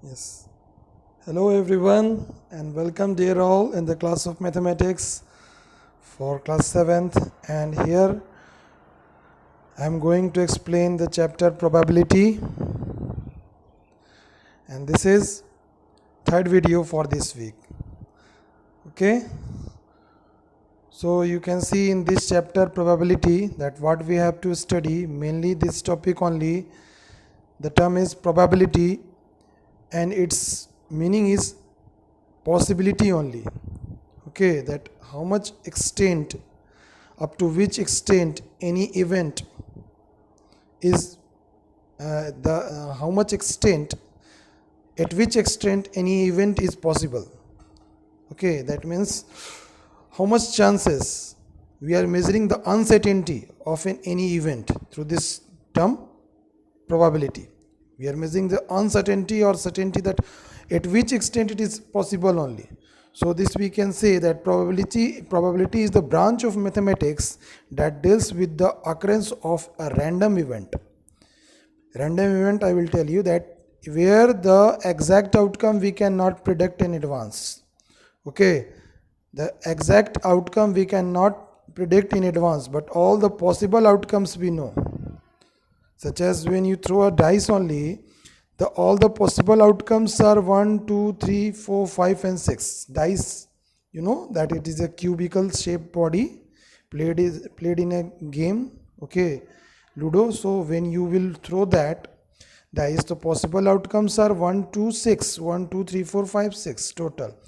Yes. Hello everyone and welcome dear all in the class of mathematics for class 7th, and here I am going to explain the chapter probability, and this is third video for this week. Okay, so you can see in this chapter probability that what we have to study, mainly this topic only. The term is probability and its meaning is possibility only. Okay, that how much extent, up to which extent any event is the how much extent, at which extent any event is possible. Okay, that means how much chances we are measuring the uncertainty of any event through this term probability. We are measuring the uncertainty or certainty that at which extent it is possible only. So this we can say that probability is the branch of mathematics that deals with the occurrence of a random event. Random event, I will tell you, that where the exact outcome we cannot predict in advance. Okay, the exact outcome we cannot predict in advance, but all the possible outcomes we know. Such as when you throw a dice only, all the possible outcomes are 1, 2, 3, 4, 5 and 6. Dice, you know that it is a cubical shaped body played in a game, okay, Ludo. So when you will throw that dice, the possible outcomes are 1, 2, 6, 1, 2, 3, 4, 5, 6 total.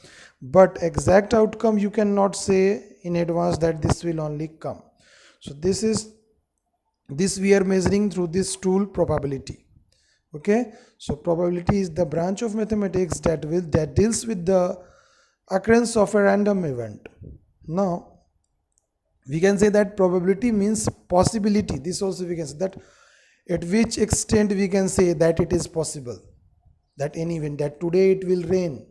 But exact outcome you cannot say in advance that this will only come. So this we are measuring through this tool probability. Okay, so probability is the branch of mathematics that deals with the occurrence of a random event. Now we can say that probability means possibility. This also we can say that at which extent we can say that it is possible that any event, that today it will rain.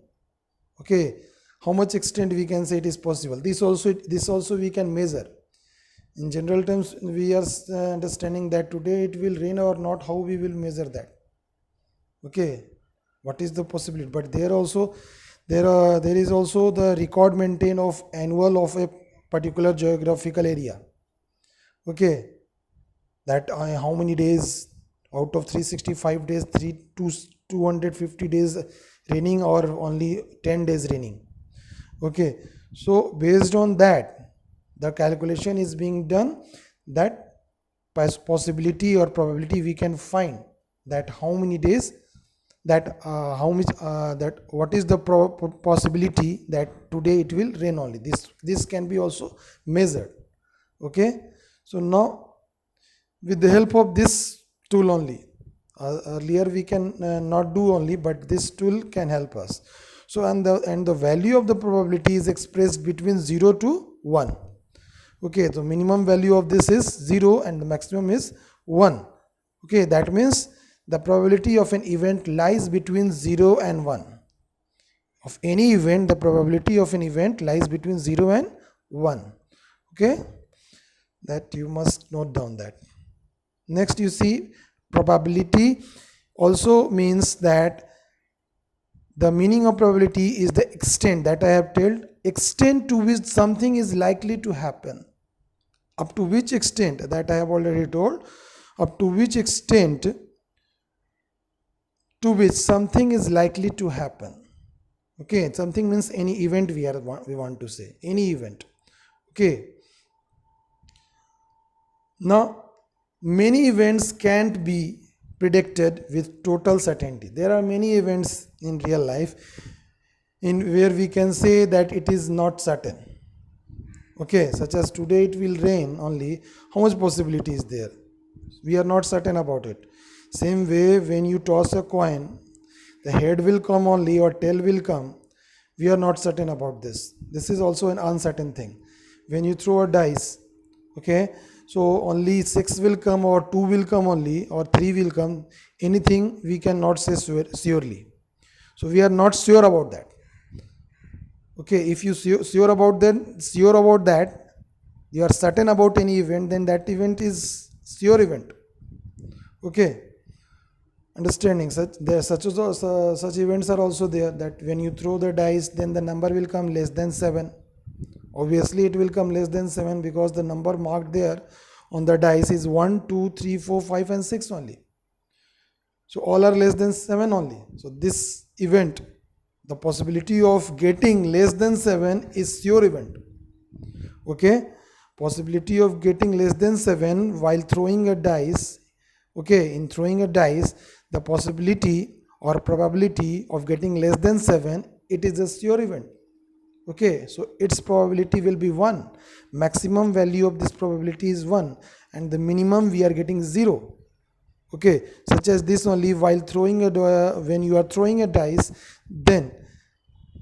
Okay, how much extent we can say it is possible. This also we can measure. In general terms, we are understanding that today it will rain or not. How we will measure that? Okay, what is the possibility? But there is also the record maintained of annual of a particular geographical area. Okay, that how many days out of 365 days, 250 days raining or only 10 days raining. Okay, so based on that, the calculation is being done, that possibility or probability we can find that how many days, that how much that what is the possibility that today it will rain only. This can be also measured. Okay, so now with the help of this tool only, earlier we can not do only, but this tool can help us. So and the value of the probability is expressed between 0 to 1. Okay, the minimum value of this is 0 and the maximum is 1. Okay, that means the probability of an event lies between 0 and 1. Of any event, the probability of an event lies between 0 and 1. Okay, that you must note down that. Next, you see probability also means that the meaning of probability is the extent that I have told, extent to which something is likely to happen. Up to which extent, that I have already told, up to which extent to which something is likely to happen. Okay, something means any event we want to say, any event. Okay, now many events can't be predicted with total certainty. There are many events in real life in where we can say that it is not certain. Okay, such as today it will rain only, how much possibility is there? We are not certain about it. Same way, when you toss a coin, the head will come only or tail will come. We are not certain about this. This is also an uncertain thing. When you throw a dice, okay, so only 6 will come or 2 will come only or 3 will come. Anything we cannot say surely. So we are not sure about that. Okay, if you sure about that, you are certain about any event, then that event is sure event. Okay, understanding. Such events are also there, that when you throw the dice, then the number will come less than 7. Obviously it will come less than 7 because the number marked there on the dice is 1, 2, 3, 4, 5 and 6 only. So all are less than 7 only. So this event, the possibility of getting less than 7 is sure event. Okay, possibility of getting less than 7 while throwing a dice. Okay, in throwing a dice, the possibility or probability of getting less than 7, it is a sure event. Okay, so its probability will be 1. Maximum value of this probability is 1 and the minimum we are getting 0. Okay, such as this only, while throwing when you are throwing a dice, then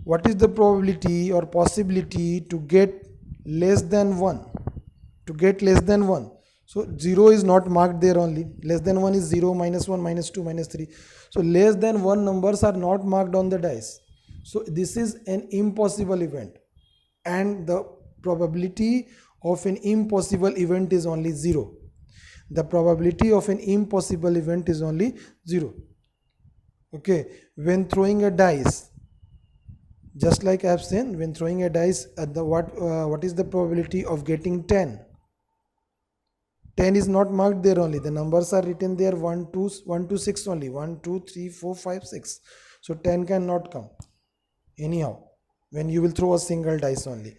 what is the probability or possibility to get less than 1? To get less than 1. So 0 is not marked there only. Less than 1 is 0, minus 1, minus 2, minus 3. So less than 1 numbers are not marked on the dice. So this is an impossible event. And the probability of an impossible event is only 0. The probability of an impossible event is only 0. Okay, when throwing a dice, just like I have said, when throwing a dice, what is the probability of getting 10? 10 is not marked there only. The numbers are written there 1 to 6 only. 1, 2, 3, 4, 5, 6. So 10 cannot come anyhow when you will throw a single dice only.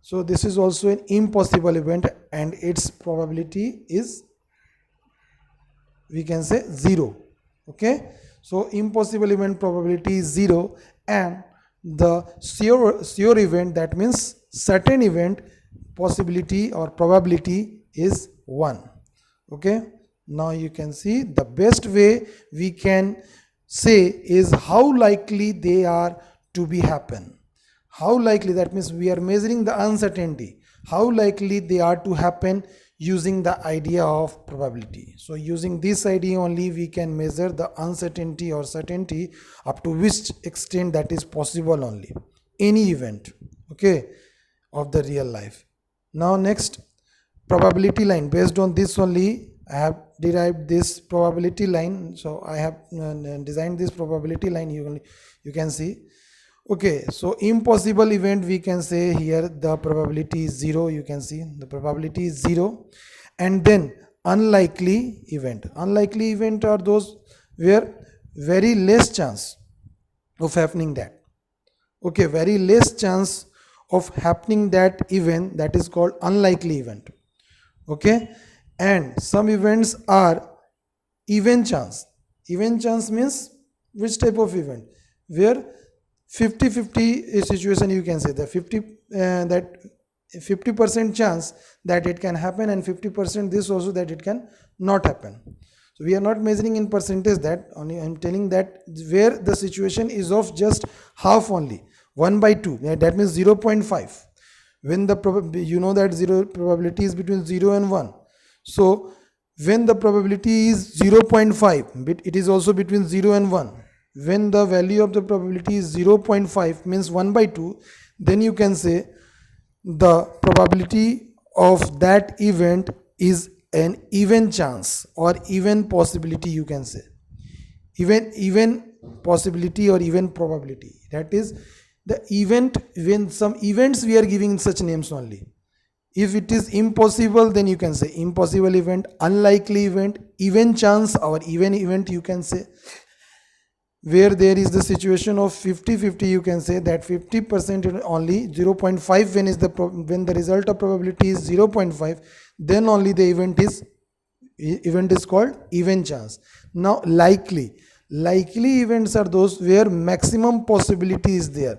So this is also an impossible event and its probability is, we can say, 0. Okay, so impossible event probability is 0 and the sure event, that means certain event, possibility or probability is 1. Okay, now you can see the best way we can say is how likely they are to be happen. How likely, that means we are measuring the uncertainty, how likely they are to happen using the idea of probability. So using this idea only we can measure the uncertainty or certainty up to which extent that is possible only, any event, okay, of the real life. Now next, probability line. Based on this only I have derived this probability line. So I have designed this probability line, you can see. Okay, so impossible event, we can say here the probability is 0. You can see the probability is 0. And then unlikely event. Unlikely event are those where very less chance of happening that. Okay, very less chance of happening that event, that is called unlikely event. Okay, and some events are even chance. Even chance means which type of event? Where 50-50 situation, you can say that 50% chance that it can happen and 50% this also that it can not happen. So we are not measuring in percentage, that only I am telling that where the situation is of just half only, 1 by 2, that means 0.5. when the you know that zero probability is between 0 and 1. So when the probability is 0.5, but it is also between 0 and 1. When the value of the probability is 0.5, means 1 by 2, then you can say the probability of that event is an even chance or even possibility, you can say. Even possibility or even probability. That is the event, when some events we are giving such names only. If it is impossible, then you can say impossible event, unlikely event, even chance or even event, you can say. Where there is the situation of 50-50, you can say that 50% only, 0.5 when is the when the result of probability is 0.5, then only the event is called even chance. Now likely events are those where maximum possibility is there,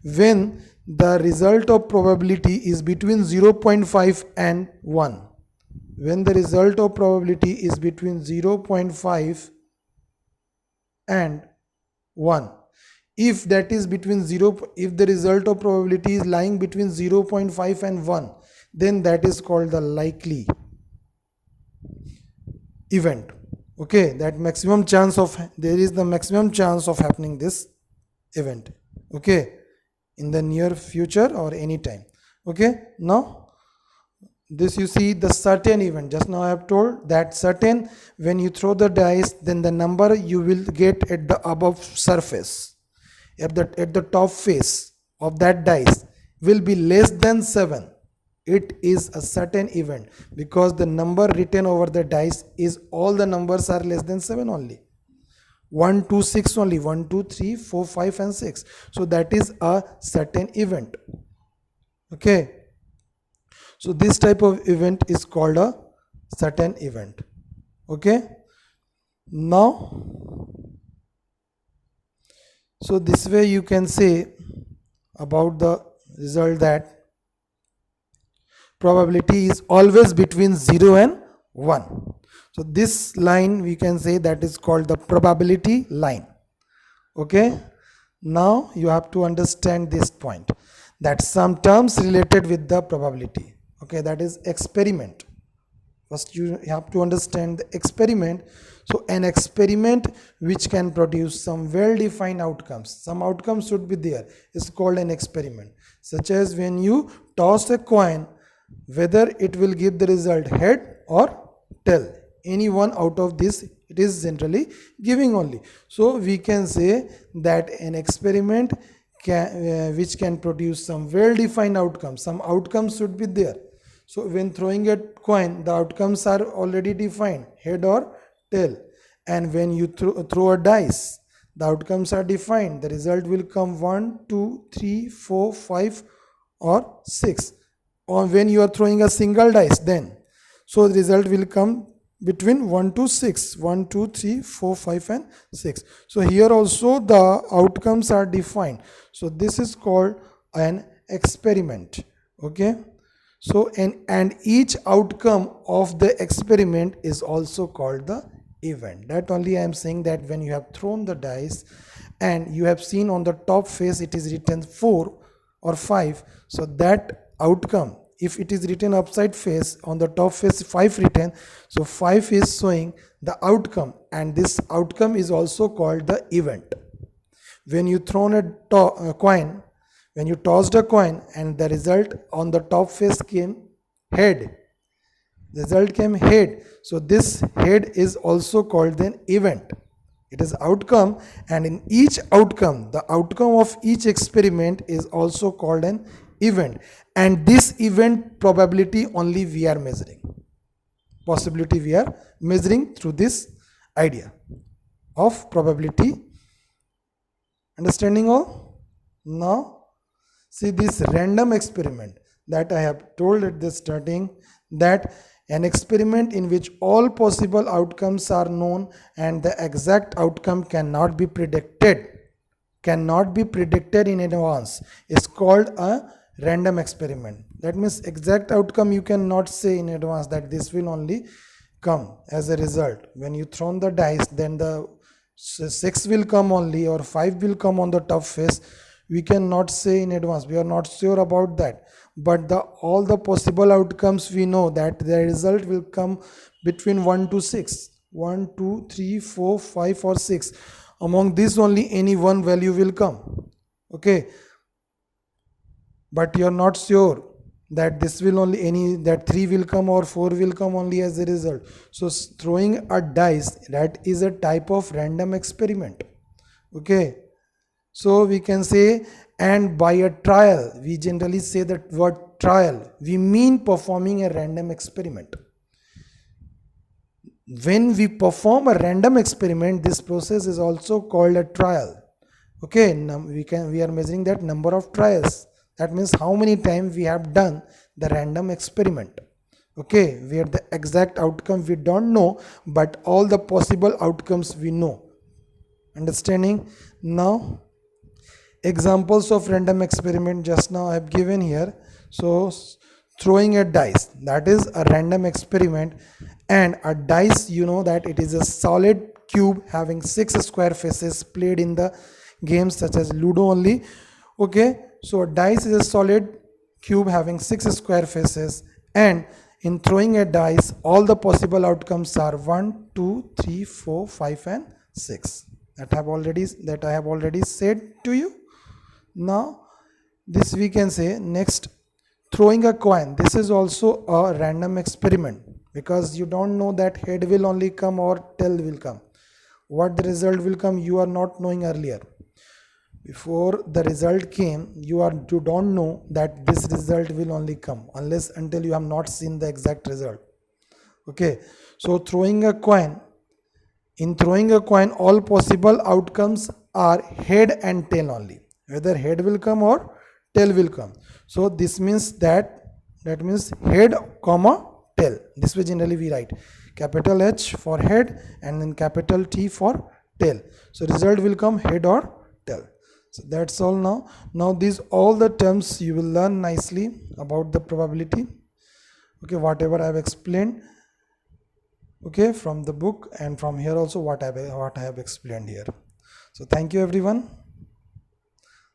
when the result of probability is between 0.5 and 1. When the result of probability is between 0.5 and 1. If that is between 0, if the result of probability is lying between 0.5 and 1, then that is called the likely event. Okay, that maximum chance of, there is the maximum chance of happening this event, okay, in the near future or any time. Okay, now this you see the certain event. Just now I have told that certain, when you throw the dice, then the number you will get at the above surface, at the top face of that dice will be less than 7. It is a certain event because the number written over the dice is all the numbers are less than 7 only. 1 2 6 only, 1 2 3 4 5 and 6. So that is a certain event. Okay, so this type of event is called a certain event. Okay, now so this way you can say about the result that probability is always between 0 and 1. So this line we can say that is called the probability line. Okay, now you have to understand this point, that some terms related with the probability. Okay, that is experiment. First you have to understand the experiment. So an experiment which can produce some well defined outcomes, some outcomes should be there, is called an experiment. Such as when you toss a coin, whether it will give the result head or tail, any one out of this it is generally giving only. So we can say that an experiment which can produce some well defined outcomes, some outcomes should be there. So when throwing a coin, the outcomes are already defined, head or tail. And when you throw a dice, the outcomes are defined, the result will come 1 2 3 4 5 or 6. Or when you are throwing a single dice, then so the result will come between 1 to 6, 1 2 3 4 5 and 6. So here also the outcomes are defined. So this is called an experiment. Okay, so and each outcome of the experiment is also called the event. That only I am saying, that when you have thrown the dice and you have seen on the top face it is written 4 or 5, so that outcome, if it is written upside face, on the top face 5 written, so 5 is showing the outcome, and this outcome is also called the event. When you thrown a coin, when you tossed a coin and the result on the top face came head, the result came head, so this head is also called an event. It is outcome, and in each outcome, the outcome of each experiment is also called an event. And this event probability only we are measuring, possibility we are measuring through this idea of probability. Understanding all? Now see this random experiment that I have told at the starting, that an experiment in which all possible outcomes are known and the exact outcome cannot be predicted in advance, is called a random experiment. That means exact outcome you cannot say in advance that this will only come as a result. When you thrown the dice, then the 6 will come only or 5 will come on the top face. We cannot say in advance, we are not sure about that, but all the possible outcomes we know that the result will come between 1 to 6, 1 2 3 4 5 or 6. Among these only any one value will come. Okay, but you are not sure that this will only that 3 will come or 4 will come only as a result. So throwing a dice, that is a type of random experiment. Okay, so we can say, and by a trial, we generally say that word trial, we mean performing a random experiment. When we perform a random experiment, this process is also called a trial. Okay, we are measuring that number of trials. That means how many times we have done the random experiment. Okay, where the exact outcome we don't know, but all the possible outcomes we know. Understanding? Now examples of random experiment just now I have given here. So throwing a dice, that is a random experiment, and a dice, you know that it is a solid cube having 6 square faces, played in the games such as Ludo only. Okay, so a dice is a solid cube having 6 square faces, and in throwing a dice all the possible outcomes are 1 2 3 4 5 and 6 that I have already said to you. Now this we can say. Next, throwing a coin, this is also a random experiment, because you don't know that head will only come or tail will come. What the result will come, you are not knowing earlier. Before the result came, you don't know that this result will only come unless until you have not seen the exact result. Okay, so throwing a coin, in throwing a coin, all possible outcomes are head and tail only. Whether head will come or tail will come. So this means that means head comma tail. This way generally we write capital H for head and then capital T for tail. So result will come head or tail. So that's all now. Now these all the terms you will learn nicely about the probability. Okay, whatever I have explained, okay, from the book, and from here also what I have explained here. So thank you everyone.